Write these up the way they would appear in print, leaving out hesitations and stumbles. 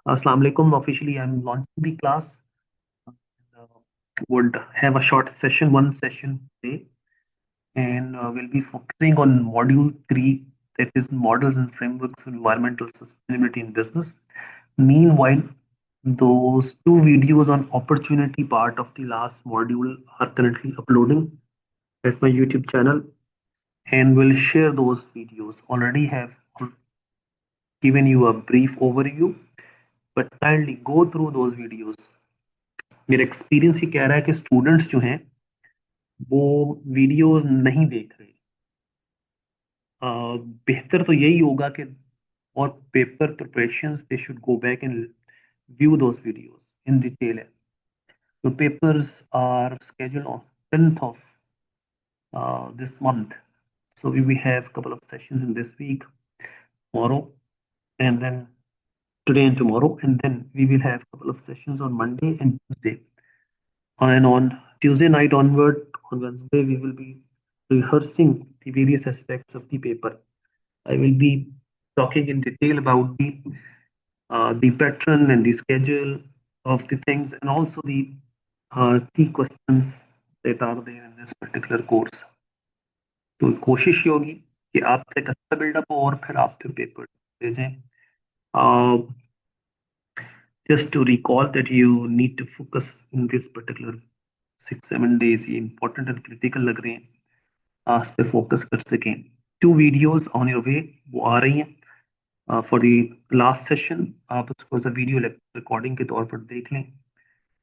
Assalamu alaikum. Officially, I'm launching the class. Uh, would have a short session, one session today, and we'll be focusing on module three, that is models and frameworks of environmental sustainability in business. Meanwhile, those two videos on opportunity part of the last module are currently uploading at my YouTube channel, and we'll share those videos. Already have given you a brief overview, but kindly go through those videos. मेरा experience ही कह रहा है कि students जो हैं वो videos नहीं देख रहे। बेहतर तो यही होगा कि और paper preparations they should go back and view those videos in detail. The papers are scheduled on 10th of this month, so we will have a couple of sessions in this week, tomorrow, and then today and tomorrow, and then we will have a couple of sessions on Monday and Tuesday. And on Tuesday night onward, on Wednesday, we will be rehearsing the various aspects of the paper. I will be talking in detail about the pattern and the schedule of the things, and also the key questions that are there in this particular course. तो कोशिश ये होगी कि आपका एक अच्छा buildup हो और फिर आप फिर पेपर दे जाएं। Just to recall that you need to focus in this particular 6-7 days, ये important and critical लग रहे हैं, आप इस पे फोकस कर सकें। 2 वीडियोस ऑन योर वे वो आ रही हैं फॉर द लास्ट सेशन, आप उसको एज वीडियो रिकॉर्डिंग के तौर पर देख लें।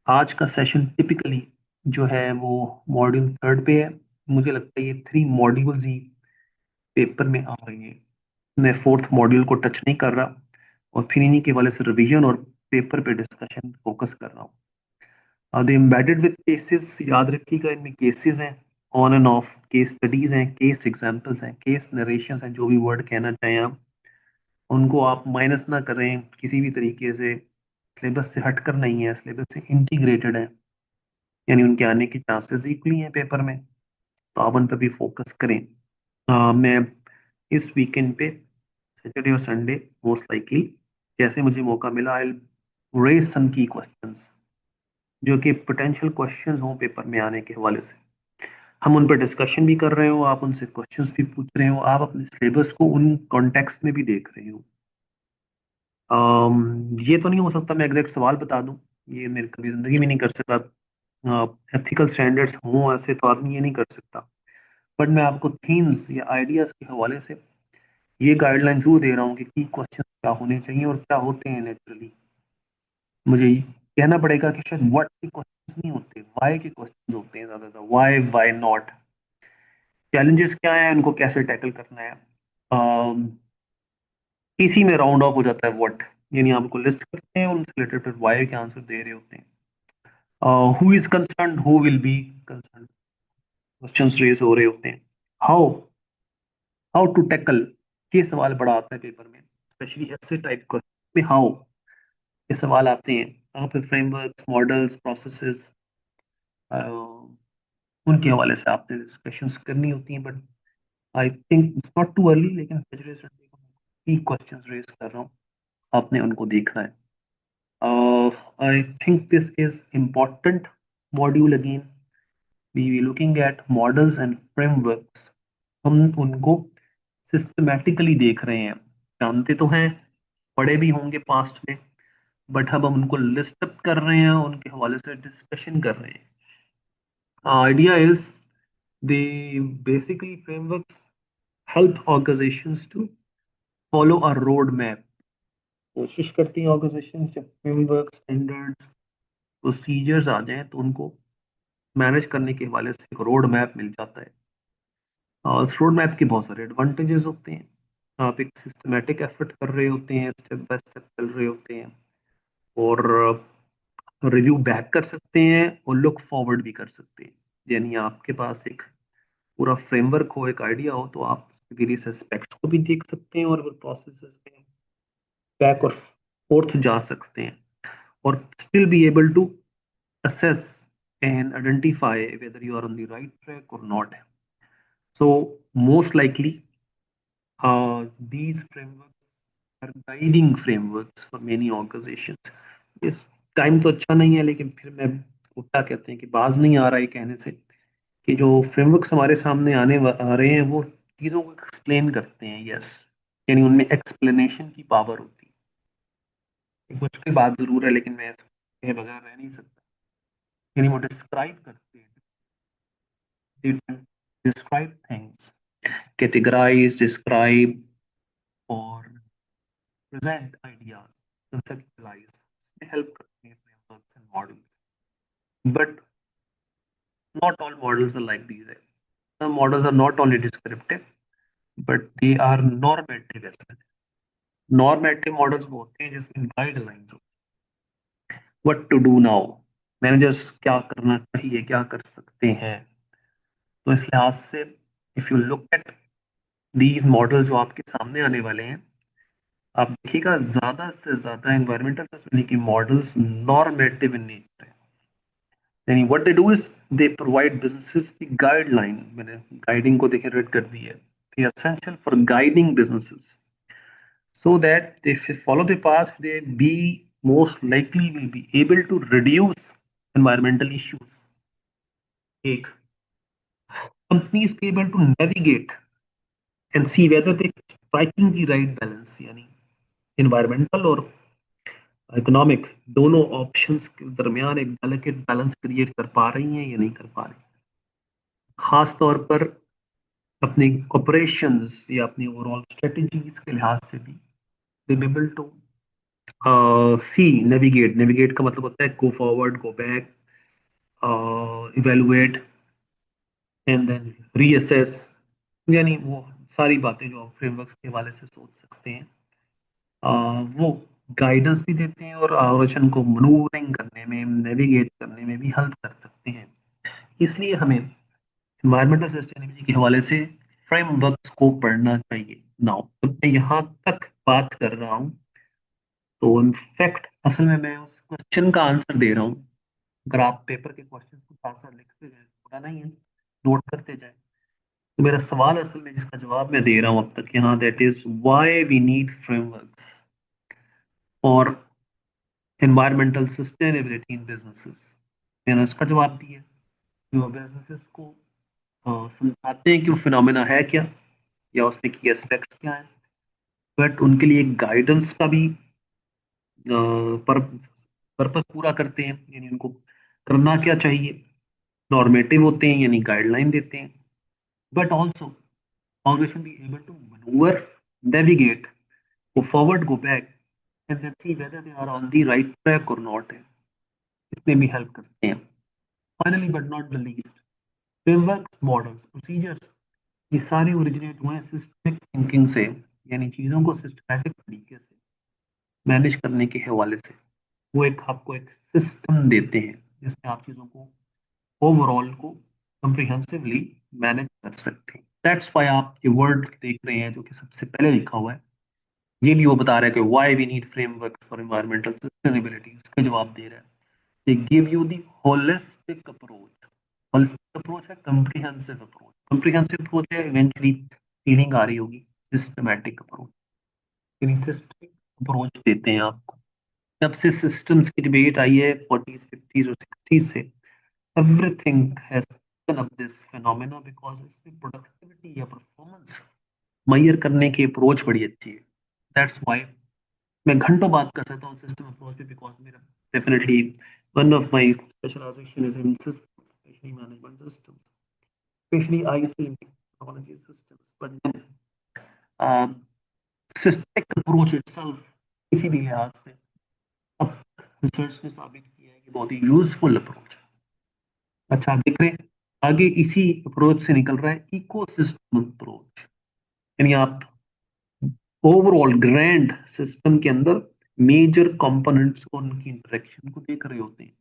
आज का सेशन टिपिकली जो है वो मॉड्यूल थर्ड पे है। मुझे लगता है ये 3 मॉड्यूल्स ही पेपर में आ रही हैं। मैं फोर्थ मॉड्यूल को टच नहीं कर रहा और फिर इन्हीं के वाले से रिवीजन और पेपर पे डिस्कशन फोकस कर रहा हूँ। द एम्बेडेड विद केसेस, याद रखिएगा इनमें केसेस हैं, on end of case studies हैं, केस एग्जांपल्स हैं, केस नरेशंस हैं, जो भी वर्ड कहना चाहें आप उनको आप माइनस ना करें किसी भी तरीके से। सिलेबस से हटकर नहीं है, सिलेबस से इंटीग्रेटेड है, यानी उनके आने के चांसेस इक्वली हैं पेपर में, तो आप उन पर भी फोकस करें। मैं इस वीकेंड पे सैटरडे और संडे मोस्ट लाइकली जैसे मुझे मौका मिला आई रेज सम की क्वेश्चंस जो कि पोटेंशियल क्वेश्चंस हों पेपर में आने के हवाले से। हम उन पर डिस्कशन भी कर रहे हो, आप उनसे क्वेश्चंस भी पूछ रहे हो, आप अपने सिलेबस को उन कॉन्टेक्स्ट में भी देख रहे हो। ये तो नहीं हो सकता मैं एग्जैक्ट सवाल बता दूं, ये मेरे कभी जिंदगी में नहीं कर सकता। एथिकल स्टैंडर्ड्स हों ऐसे तो आदमी ये नहीं कर सकता, बट मैं आपको थीम्स या आइडियाज के हवाले से ये गाइडलाइन जरूर दे रहा हूँ कि की क्वेश्चन क्या होने चाहिए और क्या होते हैं नेचुरली। मुझे कहना पड़ेगा कि शायद व्हाट के क्वेश्चंस नहीं होते, व्हाई के क्वेश्चंस होते हैं ज्यादातर, व्हाई नॉट, चैलेंजेस क्या है, उनको कैसे टैकल करना है। इसी में राउंड ऑफ हो जाता है व्हाट, यानी आपको लिस्ट करते हैं उनसे रिलेटेड फिर व्हाई के आंसर दे रहे होते हैं। Who is concern, who will be concern, questions raise हो रहे होते हैं। हाउ हाउ टू टैकल, ये सवाल बड़ा आता है पेपर में, स्पेशली ऐसे टाइप क्वेश्चन में हाउ ये सवाल आते हैं। आप फ्रेमवर्क्स, मॉडल्स, प्रोसेसेस उनके हवाले से आपने डिस्कशंस करनी होती हैं, but I think it's not too early, लेकिन सैटरडे संडे को की क्वेश्चंस रेज कर रहा हूँ, आपने उनको देखना है। I think this is important module again, we we looking at models and frameworks. हम उनको सिस्टमैटिकली देख रहे हैं, जानते तो हैं, पढ़े भी होंगे पास्ट में, बट अब हम उनको लिस्ट अप कर रहे हैं, उनके हवाले से डिस्कशन कर रहे हैं। Idea is they basically frameworks help organizations to follow a road map। कोशिश करती हैं ऑर्गेनाइजेशन जब फ्रेमवर्क, स्टैंडर्ड्स, प्रोसीजर्स आ जाएं तो उनको मैनेज करने के हवाले से एक रोड मैप मिल जाता है। और उस रोड मैप के बहुत सारे एडवांटेजेस होते हैं, आप एक सिस्टमेटिक एफर्ट कर रहे होते हैं, स्टेप बाय स्टेप चल रहे होते हैं, और रिव्यू बैक कर सकते हैं और लुक फॉरवर्ड भी कर सकते हैं। यानी आपके पास एक पूरा फ्रेमवर्क हो, एक आइडिया हो, तो आप वेरियस एस्पेक्ट्स को भी देख सकते हैं और प्रोसेसेस में बैक और फोर्थ जा सकते हैं, और still be able to assess and identify whether you are on the right track or not. So most likely these frameworks are guiding frameworks for many organisations. इस टाइम तो अच्छा नहीं है, लेकिन फिर मैं वो क्या कहते हैं कि बाज नहीं आ रहा है कहने से कि जो फ्रेमवर्क्स हमारे सामने आ रहे हैं वो चीज़ों को एक्सप्लेन करते हैं। यस, यानी उनमें एक्सप्लेनेशन की पावर होती है। एक मुश्किल बात जरूर है, लेकिन मैं इसके बगैर रह नहीं सकता। यानी वो डिस्क्राइब करते हैं, describe things, categorize, describe, or present ideas, conceptualize. They help create frameworks and models. But not all models are like these. Some models are not only descriptive, but they are normative as well. Normative models वो होते हैं जिसमें guidelines हो, what to do now, managers क्या करना चाहिए, क्या कर सकते हैं। तो इस लिहाज से if you look at these model जो आपके सामने आने वाले हैं, आप देखिएगा ज्यादा से ज्यादा environmental sustainability models normative in nature है। यानी what they do is they provide businesses की गाइडलाइन। मैंने गाइडिंग को देखे रेड कर दी है, दे essential for guiding businesses so that if they follow the path they be most likely will be able to reduce environmental issues. एक company is able to navigate and see whether they striking the right balance, यानी environmental और economic दोनों options के दरमियान एक delicate balance create कर पा रही हैं या नहीं कर पा रही। खास तौर पर अपने ऑपरेशंस या अपनी ओवरऑल स्ट्रेटजीज के लिहाज से भी they be able to see navigate. Navigate का मतलब होता है go forward, go back, evaluate and then reassess. यानी वो सारी बातें जो आप फ्रेमवर्क्स के हवाले से सोच सकते हैं, वो गाइडेंस भी देते हैं और ऑपरेशन को मनूवरिंग करने में, नेविगेट करने में भी हेल्प कर सकते हैं। इसलिए हमें इन्वायरमेंटल सस्टेनेबिलिटी के हवाले से फ्रेमवर्क्स को पढ़ना चाहिए। नाउ जब मैं यहाँ तक बात कर रहा हूँ तो इनफैक्ट असल में मैं उस क्वेश्चन का आंसर दे रहा हूँ। अगर आप पेपर के क्वेश्चन को साथ साथ लिखते जाए, बुरा नहीं है, नोट करते जाए, तो मेरा सवाल असल में जिसका जवाब मैं दे रहा हूँ अब तक यहाँ, that is why we need frameworks और environmental sustainability in businesses। मैंने उसका जवाब दिया कि वो बिजनेसेस को समझाते हैं कि वो फिनोमेना है क्या या उसमें की एस्पेक्ट्स क्या है, बट उनके लिए गाइडेंस का भी पर्पस पूरा करते हैं। यानी उनको करना क्या चाहिए, नॉर्मेटिव होते हैं यानी गाइडलाइन देते हैं, but also organisation be able to manoeuvre, navigate, go forward, go back, and then see whether they are on the right track or not है। इसमें भी हेल्प करते हैं। Finally but not the least, frameworks, models, procedures, ये सारे originate हुए हैं systemic thinking से, यानी चीज़ों को सिस्टमैटिक तरीके से मैनेज करने के हवाले से। वो एक आपको एक सिस्टम देते हैं जिसमें आप चीज़ों को ओवरऑल को कंप्रिहेंसिवली मैनेज कर सकते हैं। दैट्स व्हाई आप ये वर्ड देख रहे हैं जो कि सबसे पहले लिखा हुआ है, ये भी वो बता रहा है कि why we need framework for environmental sustainability. इसका जवाब दे रहा है, they give you the holistic approach. Holistic approach है कंप्रिहेंसिव अप्रोच। कंप्रिहेंसिव अप्रोच है, इवेंचुअली फीलिंग आ रही होगी सिस्टमैटिक अप्रोच, यानी सिस्टमिक अप्रोच देते हैं आपको। जब से सिस्टम्स की डिबेट आई है 40s 50s और 60s से, everything has taken up this phenomena because इसमें प्रोडक्टिविटी या परफॉर्मेंस मेजर करने की अप्रोच बड़ी अच्छी है। दैट्स व्हाई मैं घंटों बात कर सकता हूँ सिस्टम अप्रोच पे, बिकॉज मेरा definitely one of my specialisation is in system, specially management system, specially IT technology systems. But then systemic approach itself किसी भी लिहाज से अब रिसर्च ने साबित किया है कि बहुत ही यूजफुल अप्रोच है। अच्छा, आप देख रहे हैं आगे इसी अप्रोच से निकल रहा है इकोसिस्टम अप्रोच। यानी आप ओवरऑल ग्रैंड सिस्टम के अंदर मेजर कंपोनेंट्स को, उनकी इंटरेक्शन को देख रहे होते हैं।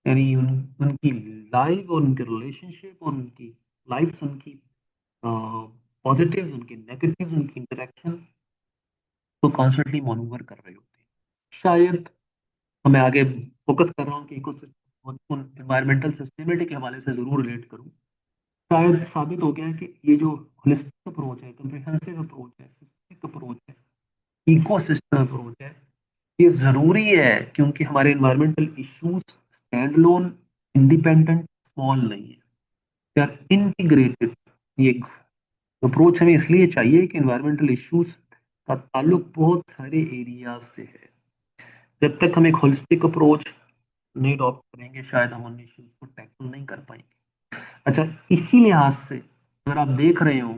यानी उनकी लाइफ और उनके रिलेशनशिप और उनकी लाइफ, उनकी पॉजिटिव, उनके नेगेटिव, उनकी इंटरेक्शन को कॉन्स्टेंटली मॉनिटर कर रहे होते हैं। शायद मैं आगे फोकस कर रहा हूँ कि इकोसिस्टम एनवायरमेंटल सस्टेनेबिलिटी के हवाले से जरूर रिलेट करूँ। शायद साबित हो गया है कि ये जो होलिस्टिक अप्रोच है, कंप्रिहेंसिव अप्रोच है, सिस्टमिक अप्रोच है, इकोसिस्टम अप्रोच है, ये जरूरी है क्योंकि हमारे environmental issues stand alone, independent, small नहीं है, दे आर इंटीग्रेटेड। ये अप्रोच हमें इसलिए चाहिए कि इन्वायरमेंटल इश्यूज का ताल्लुक बहुत सारे एरियाज से है। जब तक हम एक होलिस्टिक अप्रोच नहीं अडॉप्ट करेंगे शायद हम उन इश्यूज को टैकल नहीं कर पाएंगे। अच्छा, इसी लिहाज से अगर आप देख रहे हो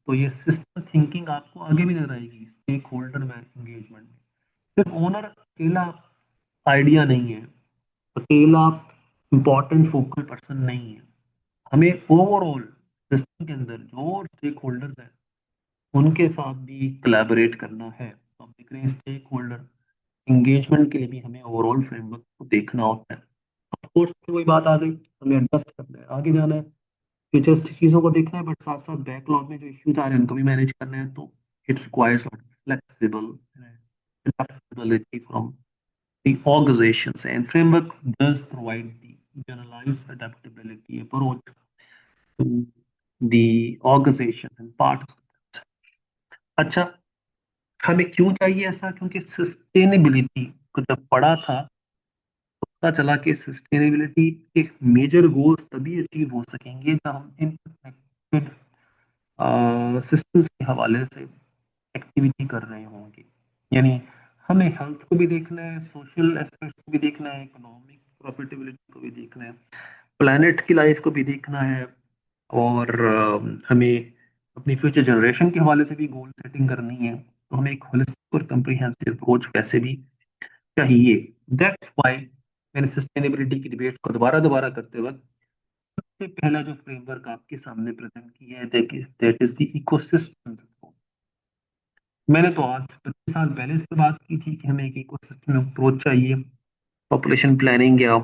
तो ये सिस्टम थिंकिंग आपको आगे भी नजर आएगी स्टेक होल्डर में एंगेजमेंट में। सिर्फ ओनर अकेला आइडिया नहीं है, अकेला इंपॉर्टेंट फोकल पर्सन नहीं है, हमें ओवरऑल सिस्टम के अंदर जो स्टेक होल्डर्स हैं उनके साथ भी कोलैबोरेट करना है। तो हम देख रहे हैं स्टेक होल्डर एंगेजमेंट के लिए भी हमें ओवरऑल फ्रेमवर्क को देखना होता है। ऑफ कोर्स वही बात आ गई, हमें एडजस्ट करना है, आगे जाना है, फ्यूचर चीजों को देखना है, बट साथ साथ बैकलॉग में जो इश्यूज आ रहे हैं उनको भी मैनेज करना है। तो it requires flexible adaptability from the organizations, and framework does provide the generalized adaptability approach to the organization and participants। अच्छा, हमें क्यों चाहिए ऐसा? क्योंकि सस्टेनेबिलिटी को जब पढ़ा था तो पता चला कि सस्टेनेबिलिटी के मेजर गोल्स तभी अचीव हो सकेंगे जब हम इंटरकनेक्टेड सिस्टम्स के हवाले से एक्टिविटी कर रहे होंगे। यानी हमें हेल्थ को भी देखना है, सोशल एस्पेक्ट को भी देखना है, इकोनॉमिक प्रॉफिटेबिलिटी को भी देखना है, प्लैनेट की लाइफ को भी देखना है, और हमें अपनी फ्यूचर जनरेशन के हवाले से भी गोल सेटिंग करनी है। तो हमें एक होलिस्टिक और कंप्रिहेंसिव अप्रोच वैसे भी चाहिए। दैट्स व्हाई मैंने सस्टेनेबिलिटी की डिबेट को दोबारा दोबारा करते वक्त सबसे पहला जो फ्रेमवर्क आपके सामने प्रेजेंट किया है दैट इज द इकोसिस्टम। मैंने तो आज 25 साल पहले से बात की थी कि हमें एक इकोसिस्टम अप्रोच चाहिए पॉपुलेशन प्लानिंग या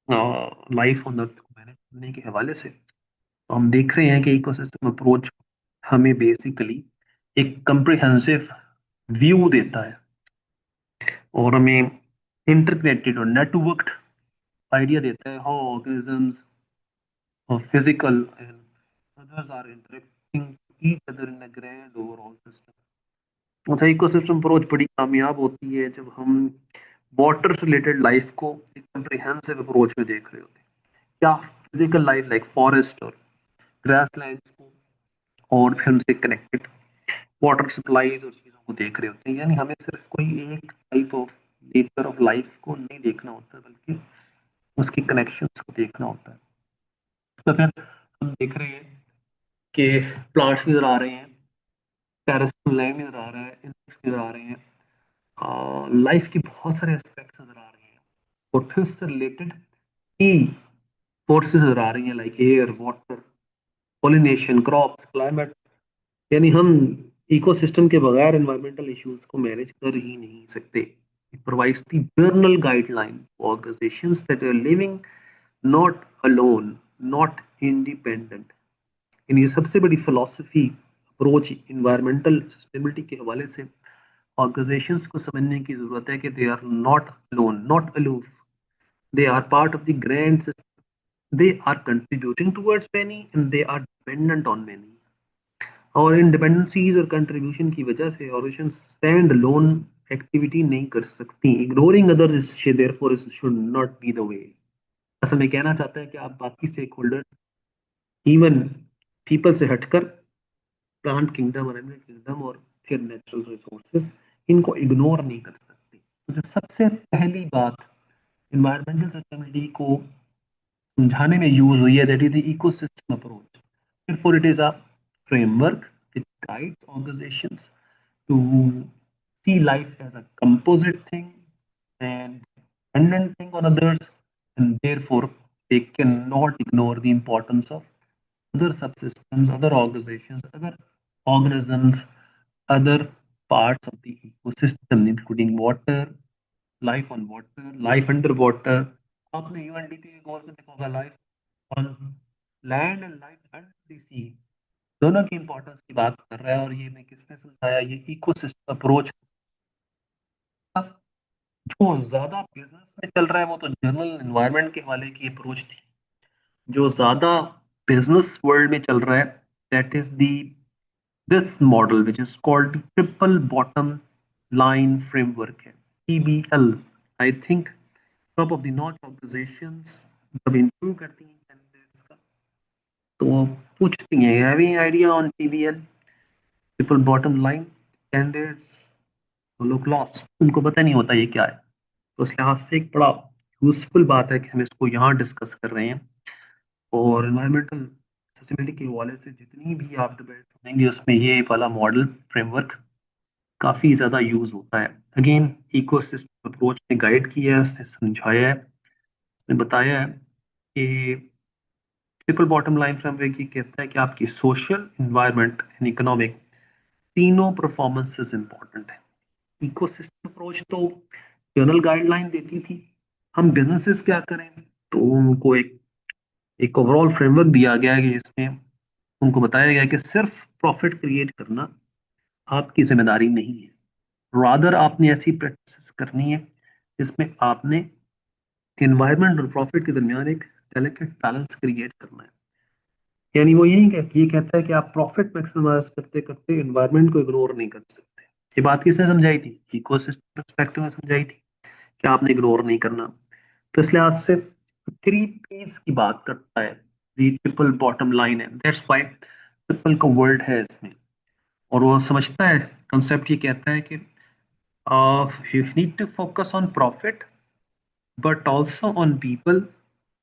लाइफ ऑन अर्थ को मैनेज करने के हवाले से। तो हम देख रहे हैं कि इकोसिस्टम अप्रोच हमें बेसिकली एक कंप्रिहेंसिव व्यू देता है और हमें इंटरकनेक्टेड और नेटवर्क्ड आइडिया देता है how organisms physical and others are interacting with each other in a grand overall system। मतलब इकोसिस्टम अप्रोच बड़ी कामयाब होती है जब हम वाटर से रिलेटेड लाइफ को एक कंप्रिहेंसिव अप्रोच में देख रहे होते हैं। क्या फिजिकल लाइफ लाइक फॉरेस्ट और ग्रासलैंड्स को और फिर उनसे कनेक्टेड वाटर सप्लाईज और चीजों को देख रहे होते हैं। यानी हमें सिर्फ कोई एक type of nature of life को नहीं देखना होता बल्कि उसकी कनेक्शंस को देखना होता है। तो फिर हम देख रहे हैं कि प्लांट्स नजर आ रहे हैं, टेरेस्ट्रियल लैंड नजर आ रहा है, इंसेक्ट्स नजर आ रहे हैं, लाइफ की बहुत सारे एस्पेक्ट्स नजर आ रहे हैं और फिर उससे रिलेटेड की फोर्सेस नजर आ रही हैं like air, water, pollination, crops, climate. यानी हम इकोसिस्टम के बगैर एनवायरमेंटल इश्यूज को मैनेज कर ही नहीं सकते। It provides the general guideline for organisations that are living not alone, not independent. इन ये सबसे बड़ी फिलॉसफी अप्रोच इन्वायरमेंटल सस्टेनेबिलिटी के हवाले से ऑर्गेनाइजेशंस को समझने की जरूरत है कि they are not alone, not aloof, they are part of the grand system, they are contributing towards many and they are dependent on many। और इन डिपेंडेंसीज और कंट्रीब्यूशन की वजह से ऑर्गेनाइजेशन स्टैंड लोन एक्टिविटी नहीं कर सकती। Ignoring others therefore should not be the way. असल में कहना चाहता है कि आप बाकी स्टेक होल्डर, इवन पीपल से हटकर प्लांट किंगडम और एनिमल किंगडम और फिर नेचुरल रिसोर्सेज, इनको इग्नोर नहीं कर सकते। तो जो सबसे पहली बात इन्वायरमेंटल सस्टेनेबिलिटी को समझाने में यूज हुई है that is the ecosystem approach. therefore it is a framework which guides organizations to see life as a composite thing and dependent thing on others, and therefore they cannot ignore the importance of other subsystems, other organizations, other organisms, other parts of the ecosystem, including water, life on water, life underwater। आपने UNDP के course में देखा होगा life on land and life under the sea, दोनों की importance की बात कर रहा है। और ये मैं किसने समझाया? ये इकोसिस्टम अप्रोच। जो ज्यादा बिजनेस में चल रहा है वो तो जनरल एनवायरनमेंट के हवाले की अप्रोच थी। जो ज्यादा बिजनेस वर्ल्ड में चल रहा है that is the this model which is called triple bottom line framework है, TBL। I think top of the notch organisations जब इंटरव्यू करती हैं कैंडिडेट्स का, तो वो पूछती हैं having idea on TBL, triple bottom line. Candidates लोग लॉस्ट, उनको पता नहीं होता ये क्या है। तो इस लिहाज से एक बड़ा यूजफुल बात है कि हम इसको यहाँ डिस्कस कर रहे हैं। और एनवायरमेंटल सस्टेनेबिलिटी के हवाले से जितनी भी आप डिबेट सुनेंगे उसमें ये वाला मॉडल फ्रेमवर्क काफी ज्यादा यूज होता है। अगेन इकोसिस्टम अप्रोच ने गाइड किया है, उसने समझाया है, उसने बताया है कि ट्रिपल बॉटम लाइन फ्रेमवर्क ये कहता है कि आपकी सोशल, इन्वायरमेंट एंड इकोनॉमिक तीनों परफॉर्मेंसेस इंपॉर्टेंट है। इकोसिस्टम अप्रोच तो जनरल गाइडलाइन देती थी, हम बिजनेसेस क्या करें, तो उनको एक ओवरऑल फ्रेमवर्क दिया गया है कि जिसमें उनको बताया गया है कि सिर्फ प्रॉफिट क्रिएट करना आपकी जिम्मेदारी नहीं है, रादर आपने ऐसी प्रैक्टिस करनी है जिसमें आपने एनवायरनमेंट और प्रॉफिट के दरमियान एक डेलिकेट बैलेंस क्रिएट करना है। यानी वो यही ये कहता है कि आप प्रॉफिट मैक्सिमाइज करते करते एनवायरनमेंट को इग्नोर नहीं कर सकते। ये बात किसने समझाई थी? इकोसिस्टम पर्सपेक्टिव में समझाई थी कि आपने इग्नोर नहीं करना। तो इसलिए आज से 3 Ps की बात करता है, ये ट्रिपल बॉटम लाइन है, दैट्स व्हाई ट्रिपल का वर्ड है इसमें। और वो समझता है, कंसेप्ट ये कहता है कि you need to focus on profit but also on people,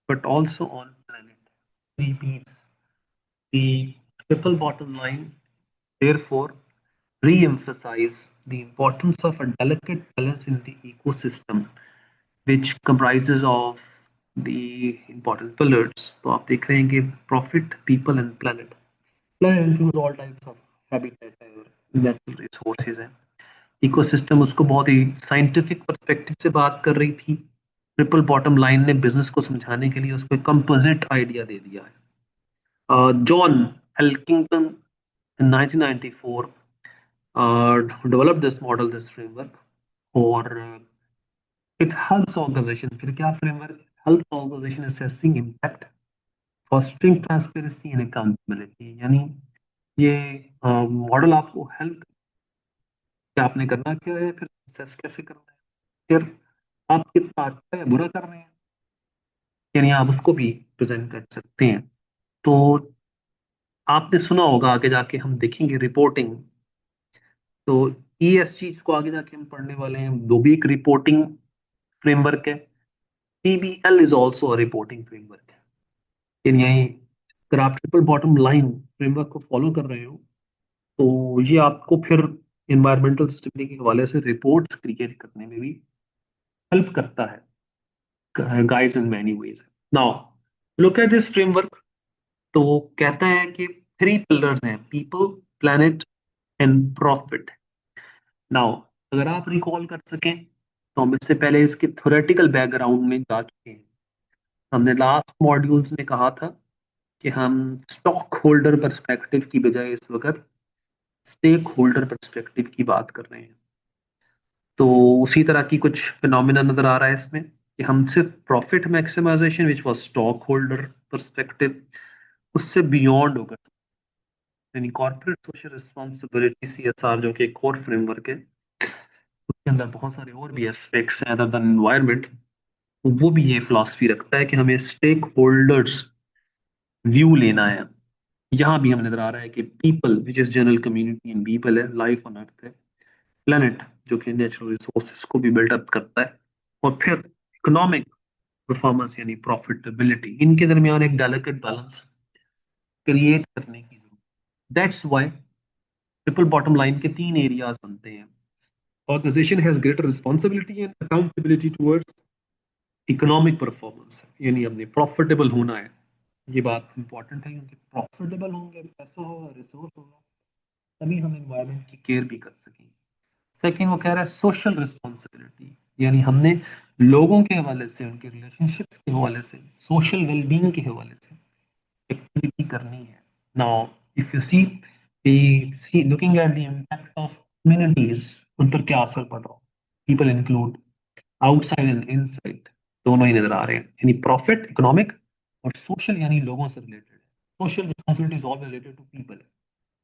but also on planet. 3 Ps. The triple bottom line, therefore, re-emphasize the importance of a delicate balance in the ecosystem, which comprises of the important pillars. तो आप देख रहे हैं कि profit, people and planet. Planet includes all types of habitat and natural resources हैं। Ecosystem उसको बहुत ही scientific perspective से बात कर रही थी। ट्रिपल बॉटम लाइन ने बिजनेस को समझाने के लिए उसको एक कंपोजिट आइडिया दे दिया है। John Elkington in 1994 developed this model, this framework, और it helps organization, फिर क्या framework helps organization assessing impact, fostering transparency and accountability। यानी ये मॉडल आपको हेल्प, क्या आपने करना क्या है, फिर असेस कैसे करना है, फिर आप कितना अच्छा या बुरा कर रहे हैं, यानी आप उसको भी प्रेजेंट कर सकते हैं। तो आपने सुना होगा, आगे जाके हम देखेंगे रिपोर्टिंग। तो ESG को आगे जाके हम पढ़ने वाले हैं, वो भी एक रिपोर्टिंग फ्रेमवर्क है। TBL is also a reporting framework है। यानी अगर आप ट्रिपल बॉटम लाइन फ्रेमवर्क को फॉलो कर रहे हो, तो ये आपको फिर इन्वायरमेंटल सस्टेनेबिलिटी के हवाले से रिपोर्ट्स क्रिएट करने में भी हेल्प करता है, guides in many ways. Now look at this framework. तो वो कहता है कि 3 पिलर्स हैं, people, planet and profit. Now अगर आप रिकॉल कर सकें, तो हम इससे पहले इसके थ्योरेटिकल बैकग्राउंड में जा चुके हैं। हमने लास्ट मॉड्यूल्स में कहा था कि हम स्टॉक होल्डर पर्सपेक्टिव की बजाय इस वक्त स्टेक होल्डर पर्सपेक्टिव की बात कर रहे हैं। तो उसी तरह की कुछ फिनोमिना नजर आ रहा है इसमें कि हम सिर्फ profit maximization which was stock holder perspective, उससे बियॉन्ड होकर, यानी कॉर्पोरेट सोशल रिस्पॉन्सिबिलिटी CSR, जो कि एक और फ्रेमवर्क है, उसके अंदर बहुत सारे और भी एस्पेक्ट्स हैं अदर देन एनवायरनमेंट। वो भी ये फिलॉसफी रखता है कि हमें स्टेक होल्डर्स व्यू लेना है। यहाँ भी हमें नजर आ रहा है कि people which is general community and people है, लाइफ ऑन अर्थ है, प्लेनेट जो कि नेचुरल रिसोर्सेज को भी बिल्डअप करता है, और फिर इकोनॉमिक परफॉर्मेंस यानी प्रॉफिटेबिलिटी, इनके दरमियान एक डेलिकेट बैलेंस क्रिएट करने की जरूरत। That's why triple bottom line के 3 एरियाज बनते हैं। Organization has greater responsibility and accountability towards economic performance, यानी हमने प्रॉफिटेबल होना है। ये बात इंपॉर्टेंट है क्योंकि प्रॉफिटेबल होंगे, पैसा होगा, रिसोर्स होगा, तभी हम एनवायरनमेंट की केयर भी कर सकेंगे। सेकंड वो कह रहा है सोशल रिस्पॉन्सिबिलिटी, यानी हमने लोगों के हवाले से, उनके रिलेशनशिप्स के हवाले से, सोशल वेलबींग के हवाले से एक्टिविटी करनी है। Now if you see looking at the impact of communities, उन पर क्या असर पड़ रहा है, people include outside and inside, दोनों ही नजर आ रहे हैं। यानी प्रॉफिट इकोनॉमिक और सोशल, यानी लोगों से related. Social responsibility is all related to people,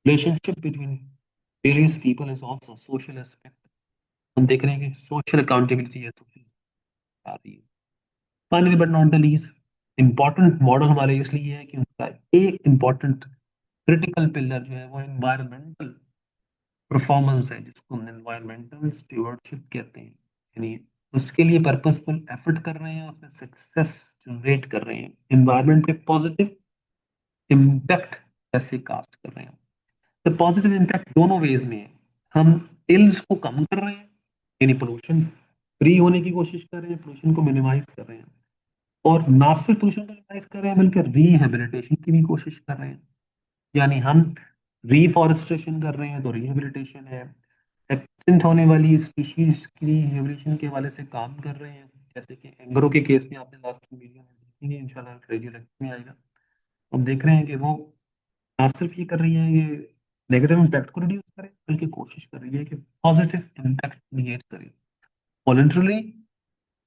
relationship between various people is also a social aspect, हम देख रहे हैं कि सोशल अकाउंटेबिलिटी है आ रही है। Finally but not the least, important model हमारे इसलिए है कि उनका एक इम्पोर्टेंट क्रिटिकल पिलर जो है वो एनवायरमेंटल परफॉर्मेंस है, जिसको हम एनवायरमेंटल स्टीवर्डशिप कहते हैं। यानी उसके लिए पर्पसफुल एफर्ट कर रहे हैं, उसमें सक्सेस जनरेट कर रहे हैं, एनवायरमेंट पे पॉजिटिव इम्पैक्ट कैसे कास्ट कर रहे हैं। तो पॉजिटिव इम्पैक्ट दोनों वेज में है। हम इल्स को कम कर रहे हैं, यानी पोल्यूशन फ्री होने की कोशिश कर रहे हैं, पोल्यूशन को मिनिमाइज कर रहे हैं, और ना सिर्फ पोल्यूशन को मिनिमाइज कर रहे हैं बल्कि रिहेबिलिटेशन की भी कोशिश कर रहे हैं। यानी हम रिफॉरेस्टेशन कर रहे हैं तो रिहेबिलिटेशन है, एक्सटिंक्ट होने वाली स्पीशीज की रिहेबिलिटेशन के हवाले से काम कर रहे हैं, जैसे कि एंगरों के केस में आपने लास्ट वीडियो में देखेंगे, इंशाल्लाह रेडियो लेक्चर में आएगा। हम देख रहे हैं कि वो ना सिर्फ ये कर रही है ये नेगेटिव इम्पैक्ट को रिड्यूस करे, बल्कि कोशिश कर रही है कि पॉजिटिव इम्पैक्ट क्रिएट करे वॉलंटरली,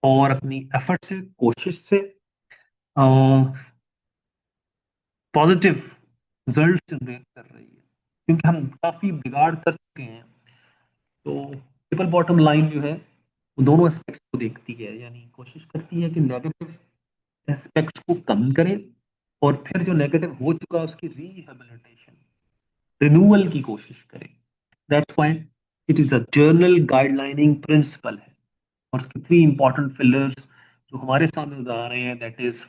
और अपनी एफर्ट से, कोशिश से पॉजिटिव रिजल्ट जनरेट कर रही है। क्योंकि हम काफी बिगाड़ कर चुके हैं, तो ट्रिपल बॉटम लाइन जो है वो दोनों एस्पेक्ट्स को देखती है, यानी कोशिश करती है कि नेगेटिव एस्पेक्ट्स को कम करे, और फिर जो नेगेटिव हो चुका उसकी रिहेबिलिटेशन, रिन्यूअल की कोशिश करे। That's why it is a general guidelining principle है। और उसके थ्री इंपॉर्टेंट फिलर्स जो हमारे सामने नजर आ रहे हैं, that is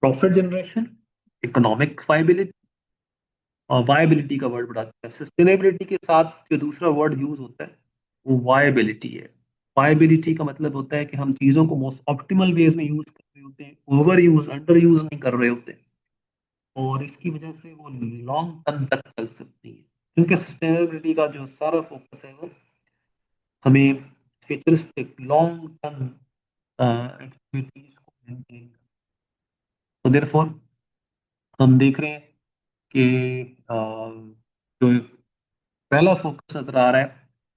profit generation, economic viability, और वायबिलिटी का वर्ड बड़ा अच्छा है। सस्टेनेबिलिटी के साथ जो दूसरा वर्ड यूज होता है वो वायबिलिटी है। वायबिलिटी का मतलब होता है कि हम चीजों को मोस्ट ऑप्टिमल वेज में यूज कर रहे होते हैं, ओवर यूज, अंडर यूज नहीं कर रहे होते, और इसकी वजह से वो लॉन्ग टर्म तक चल सकती है। क्योंकि सस्टेनेबिलिटी का जो सारा फोकस है वो हमें फ्यूचरिस्टिक लॉन्ग टर्म एक्टिविटीज को मेंटेन, तो देयरफॉर हम देख रहे हैं कि जो पहला फोकस नजर आ रहा है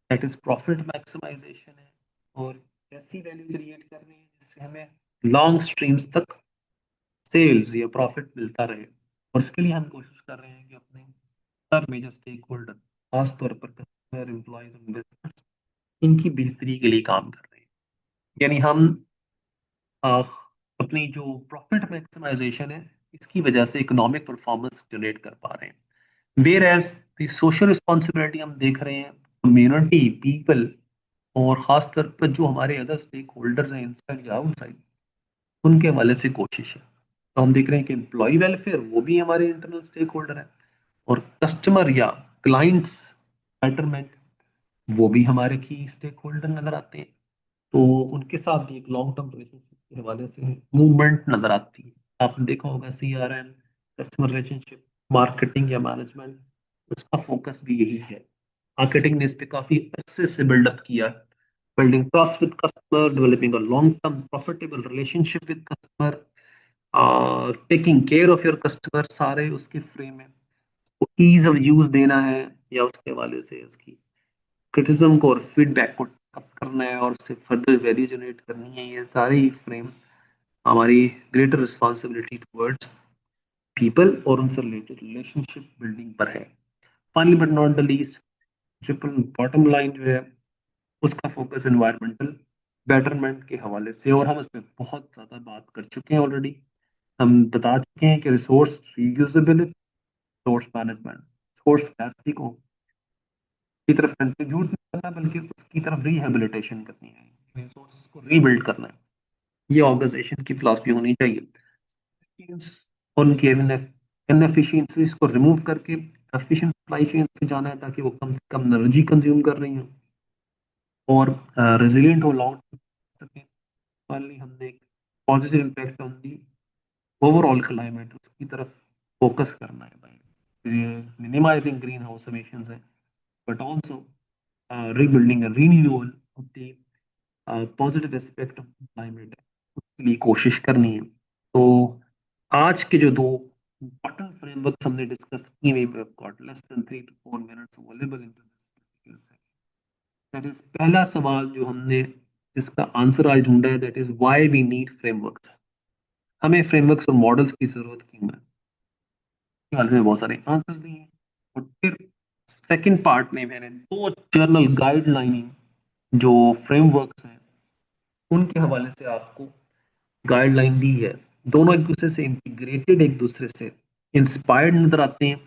दैट इज प्रॉफिट मैक्सिमाइजेशन है, और ऐसी वैल्यू क्रिएट करनी है जिससे हमें लॉन्ग स्ट्रीम्स तक सेल्स या प्रॉफिट मिलता रहे। और इसके लिए हम कोशिश कर रहे हैं कि अपने हर मेजर स्टेक होल्डर, खासतौर पर कस्टमर, एम्प्लॉयज, इन्वेस्टर्स, इनकी बेहतरी के लिए काम कर रहे हैं। यानी हम आ, अपनी जो प्रॉफिट मैक्सिमाइजेशन है इसकी वजह से इकोनॉमिक परफॉर्मेंस जनरेट कर पा रहे हैं। वेयर एज सोशल रिस्पॉन्सिबिलिटी हम देख रहे हैं कम्युनिटी, पीपल, और खासतौर पर जो हमारे अदर स्टेक होल्डर्स हैं इनसाइड या आउटसाइड, उनके हवाले से कोशिश है। तो हम देख रहे हैं कि एम्प्लॉय वेलफेयर वो भी हमारे इंटरनल स्टेक होल्डर है, और कस्टमर या क्लाइंट्स बेटरमेंट वो भी हमारे की स्टेक होल्डर नजर आते हैं। तो उनके साथ भी एक लॉन्ग टर्म रिलेशनशिप के हवाले से मूवमेंट नजर आती है। आपने देखा होगा CRM, कस्टमर रिलेशनशिप मार्केटिंग या मैनेजमेंट, उसका फोकस भी यही है। मार्केटिंग ने इस पे काफी अच्छे से बिल्डअप किया, building trust with customer, developing a long term profitable relationship with customer, taking care of your customer, सारे उसके फ्रेम में ईज ऑफ यूज देना है, या उसके हवाले से उसकी क्रिटिज्म को और फीडबैक को अप करना है और उससे फर्दर वैल्यू जनरेट करनी है। ये सारे ही फ्रेम हमारी ग्रेटर रिस्पॉन्सिबिलिटी टुवर्ड्स पीपल और उनसे रिलेटेड रिलेशनशिप बिल्डिंग पर है। Finally but not the least, triple bottom line जो है उसका फोकस एनवायरमेंटल बेटरमेंट के हवाले से, और हम इस पर बहुत ज्यादा बात कर चुके हैं ऑलरेडी। हम बता चुके हैं कि resource reusability, resource management, resource scarcity को की तरफ कंट्रीब्यूट नहीं करना बल्कि उसकी तरफ रिहेबिलिटेशन करनी है, रिसोर्स को रीबिल्ड करना है। ये ऑर्गेनाइजेशन की फिलॉसफी होनी चाहिए। उनकी इनएफिशिएंसीज को रिमूव करके एफिशिएंट सप्लाई चेन पे जाना है, ताकि वो कम से कम एनर्जी कंज्यूम कर रही हो और रेजिलिएंट हो, लॉन्ग सके। फाइनली हमने एक positive impact on the overall climate उसकी तरफ फोकस करना है by minimizing green house emissions है, but also rebuilding and renewal of the positive aspect of climate है, उसके लिए कोशिश करनी है। तो आज के जो दो इम्पोर्टेंट फ्रेमवर्क्स हमने डिस्कस किए, we have got less than 3 to 4 minutes available in this. That is पहला सवाल जो हमने जिसका आंसर आज ढूंढा है, that is why we need frameworks. हमें फ्रेमवर्क्स और मॉडल्स की जरूरत क्यों है? ख्याल से बहुत सारे आंसर्स दिए, और फिर सेकंड पार्ट में मैंने दो जर्नल गाइडलाइनिंग जो फ्रेमवर्क्स हैं उनके हवाले से आपको गाइडलाइन दी है, दोनों एक दूसरे से इंटीग्रेटेड, एक दूसरे से इंस्पायर्ड नजर आते हैं।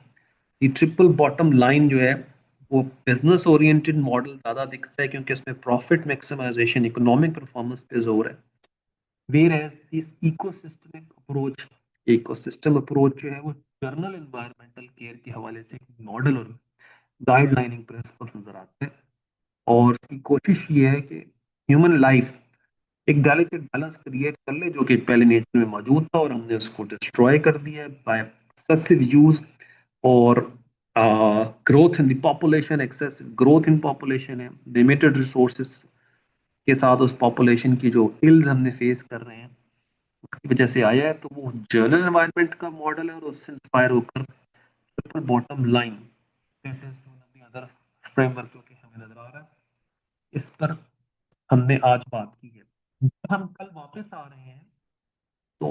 ये ट्रिपल बॉटम लाइन जो है वो बिजनेस ओरिएंटेड मॉडल ज्यादा दिखता है, क्योंकि इसमें प्रॉफिट मैक्सिमाइजेशन, इकोनॉमिक परफॉर्मेंस पे जोर है। Whereas this ecosystemic approach, ecosystem approach जो है वो जर्नल एनवायरमेंटल केयर के हवाले से मॉडल और गाइडलाइनिंग प्रिंसिपल नजर आते हैं। और इसकी कोशिश ये है कि ह्यूमन लाइफ एक डेलिकेट बैलेंस क्रिएट कर ले, जो कि पहले नेचर में मौजूद था और हमने उसको डिस्ट्रॉय कर दिया है बाय एक्सेसिव यूज और growth in the population. Excessive growth in population है, लिमिटेड रिसोर्सेज के साथ उस पॉपुलेशन की जो इल्स हमने फेस कर रहे हैं उसकी वजह से आया है। तो वो जर्नल एनवायरनमेंट का मॉडल है और उससे इंस्पायर होकर triple bottom line, this is one of the other framework जो कि हमें नजर आ रहा है, इस पर हमने आज बात की है। जब हम कल वापस आ रहे हैं तो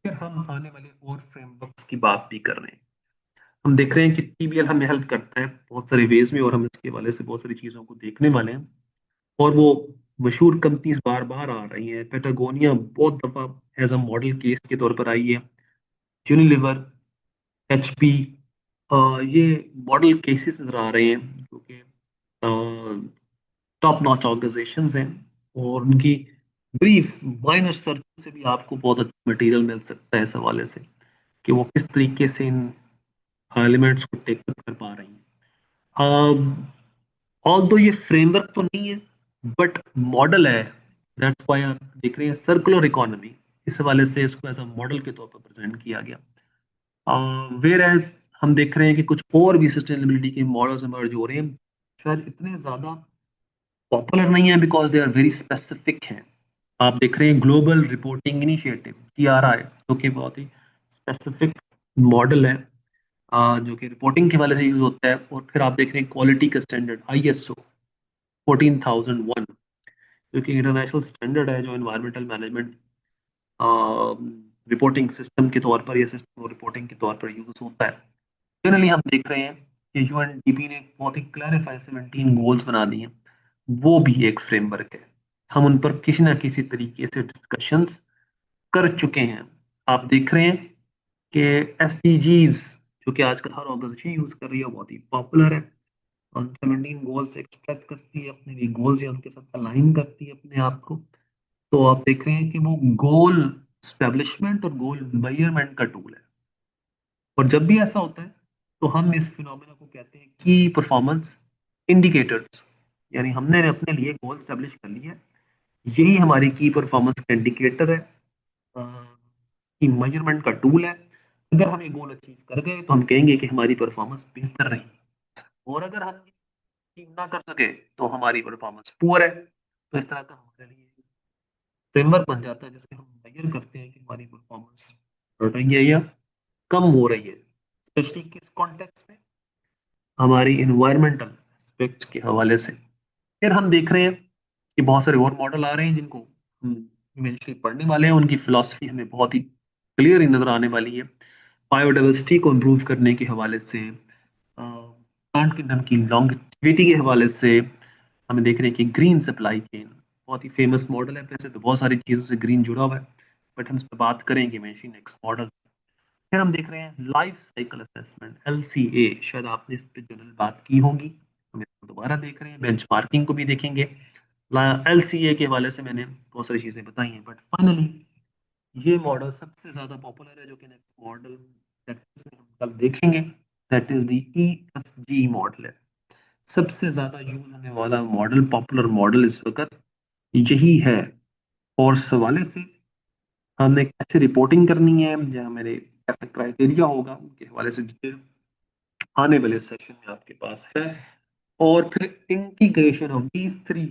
फिर हम आने वाले और फ्रेमवर्क्स की बात भी कर रहे हैं। हम देख रहे हैं कि टीबीएल हमें हेल्प करता है बहुत सारे वेज में, और हम इसके वाले से बहुत सारी चीजों को देखने वाले हैं। और वो मशहूर कंपनीज बार बार आ रही हैं। पेटागोनिया बहुत दफा एज अ मॉडल केस के तौर पर आई है। यूनिलीवर, एचपी, ये मॉडल केसेस नजर आ रहे हैं जो कि टॉप नॉच ऑर्गेनाइजेशंस हैं। और उनकी ब्रीफ माइनर सर्च से भी आपको बहुत अच्छा मटेरियल मिल सकता है इस हवाले से कि वो किस तरीके से इन एलिमेंट्स को टेकअप कर पा रही हैं। ऑल दो ये फ्रेमवर्क तो नहीं है बट मॉडल है। दैट्स व्हाई आप देख रहे हैं सर्कुलर इकोनॉमी, इस हवाले से इसको एज अ मॉडल के तौर पर प्रेजेंट किया गया। वेयर एज हम देख रहे हैं कि कुछ और भी सस्टेनेबिलिटी के मॉडल्स इमर्ज हो रहे हैं, शायद इतने ज्यादा पॉपुलर नहीं है because they are very specific हैं। आप देख रहे हैं ग्लोबल रिपोर्टिंग इनिशिएटिव, GRI, जो कि बहुत ही स्पेसिफिक मॉडल है, जो कि रिपोर्टिंग के वाले से यूज होता है। और फिर आप देख रहे हैं क्वालिटी का स्टैंडर्ड ISO 14001, जो कि इंटरनेशनल स्टैंडर्ड है जो एनवायरमेंटल मैनेजमेंट रिपोर्टिंग सिस्टम के तौर पर या सिस्टम रिपोर्टिंग के तौर पर यूज होता है। जनरली हम देख रहे हैं कि UNDP ने बहुत ही क्लैरिफाई 17 गोल्स बना दिए हैं, वो भी एक फ्रेमवर्क है। हम उन पर किसी ना किसी तरीके से डिस्कशंस कर चुके हैं। आप देख रहे हैं कि SDGs, जो कि आजकल हर ऑर्गेनाइजेशन यूज कर रही है, बहुत ही पॉपुलर है। और 17 गोल्स एक्सट्रैक्ट करती है अपने लिए गोल्स या उनके साथ अलाइन करती है अपने आप को। तो आप देख रहे हैं कि वो गोल स्टैब्लिशमेंट और गोल मेजरमेंट का टूल है। और जब भी ऐसा होता है तो हम इस फिनोमेना को कहते हैं की परफॉर्मेंस इंडिकेटर्स, यानी हमने अपने लिए गोल स्टैब्लिश कर लिया है, यही हमारी की परफॉर्मेंस का इंडिकेटर है, की मेजरमेंट का टूल है। अगर हम ये गोल अचीव कर गए तो हम कहेंगे कि हमारी परफॉर्मेंस बेहतर रही, और अगर हम अचीव ना कर सके तो हमारी परफॉर्मेंस पुअर है। तो इस तरह का हमारे लिए फ्रेमवर्क बन जाता है जिसमें हम मेजर करते हैं कि हमारी परफॉर्मेंस बढ़ रही है या कम हो रही है, स्पेशली किस कॉन्टेक्स्ट में, हमारी इन्वायरमेंटल एस्पेक्ट्स के हवाले से। फिर हम देख रहे हैं कि बहुत सारे और मॉडल आ रहे हैं जिनको हम इवेंचुअली पढ़ने वाले हैं। उनकी फिलॉसफी हमें बहुत ही क्लियर नजर आने वाली है। बायोडाइवर्सिटी को इम्प्रूव करने के हवाले से, प्लांट किंगडम की लॉन्गेविटी के हवाले से, हमें देख रहे हैं कि ग्रीन सप्लाई चेन बहुत ही फेमस मॉडल है। वैसे तो बहुत सारी चीज़ों से ग्रीन जुड़ा हुआ है, बट हम इस पर बात करेंगे इवेंचुअली नेक्स्ट मॉडल। फिर हम देख रहे हैं लाइफ साइकिल असेसमेंट, LCA, शायद आपने इस पे जनरल बात की होगी, हम इसको दोबारा देख रहे हैं। बेंचमार्किंग को भी देखेंगे। LCA के हवाले से मैंने बहुत सारी चीजें बताई हैं, बट फाइनली ये मॉडल सबसे ज्यादा पॉपुलर है जो कि नेक्स्ट मॉडल प्रैक्टिस में हम कल देखेंगे, that is the ESG model है। सबसे ज्यादा यूज होने वाला मॉडल, पॉपुलर मॉडल इस वक्त यही है। और इस हवाले से हमने कैसे रिपोर्टिंग करनी है या मेरे कैसे क्राइटेरिया होगा उनके हवाले से डिटेल आने वाले सेशन में आपके पास है। और फिर integration of these three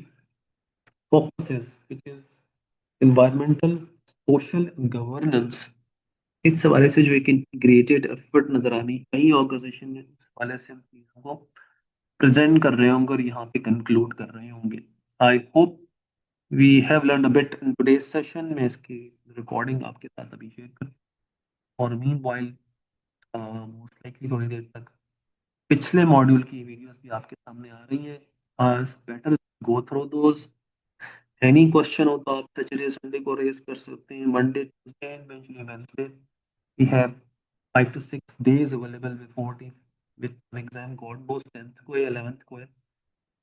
focuses which is environmental, social, governance, इस हवाले से जो एक इंटीग्रेटेड एफर्ट नजर आनी कई ऑर्गेनाइजेशन ने, उस हवाले से हम चीजों को प्रेजेंट कर रहे होंगे और यहाँ पे कंक्लूड कर रहे होंगे। I hope we have learn a bit in today's session. मैं इसकी रिकॉर्डिंग आपके साथ अभी शेयर कर, और मीन वाइल मोस्ट लाइकली थोड़ी देर तक पिछले मॉड्यूल की वीडियोस भी आपके सामने आ रही है। Better go through those. Any question हो तो आप सैटरडे संडे को रेज कर सकते हैं, Monday Tuesday and eventually Wednesday we have 5 to 6 days available before the with exam गॉड बोस 10th को या 11th को है,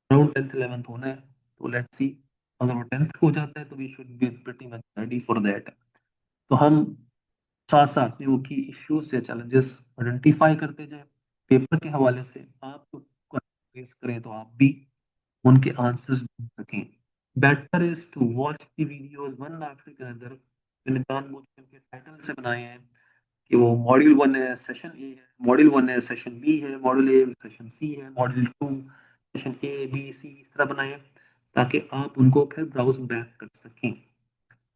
अराउंड 10th 11th होना है, तो लेट्स सी, अगर वो 10th को हो जाता है तो we should be pretty much ready for that. तो हम साथ साथ में वो की इश्यूज या चैलेंजेस आइडेंटिफाई करते जाएं, पेपर के हवाले से आप फेस करें तो आप भी उनके आंसर्स ढूंढ सकें। Better is to watch the videos one after another. मैंने जानबूझ के उनके टाइटल से बनाए हैं कि वो मॉड्यूल 1 है, सेशन ए है, मॉड्यूल 1 है, सेशन बी है, मॉड्यूल ए सेशन सी है, module 2 session A B C, इस तरह बनाए हैं ताकि आप उनको फिर ब्राउज बैक कर सकें।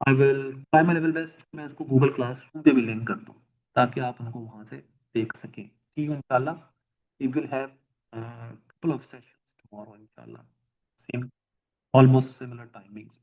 I will try my level best, मैं उसको गूगल क्लासरूम पे भी लिंक कर दूं ताकि आप उनको वहां से देख सकें। ठीक है, इंशाल्लाह we will have couple of sessions tomorrow इंशाल्लाह, सेम ऑलमोस्ट सिमिलर टाइमिंग्स।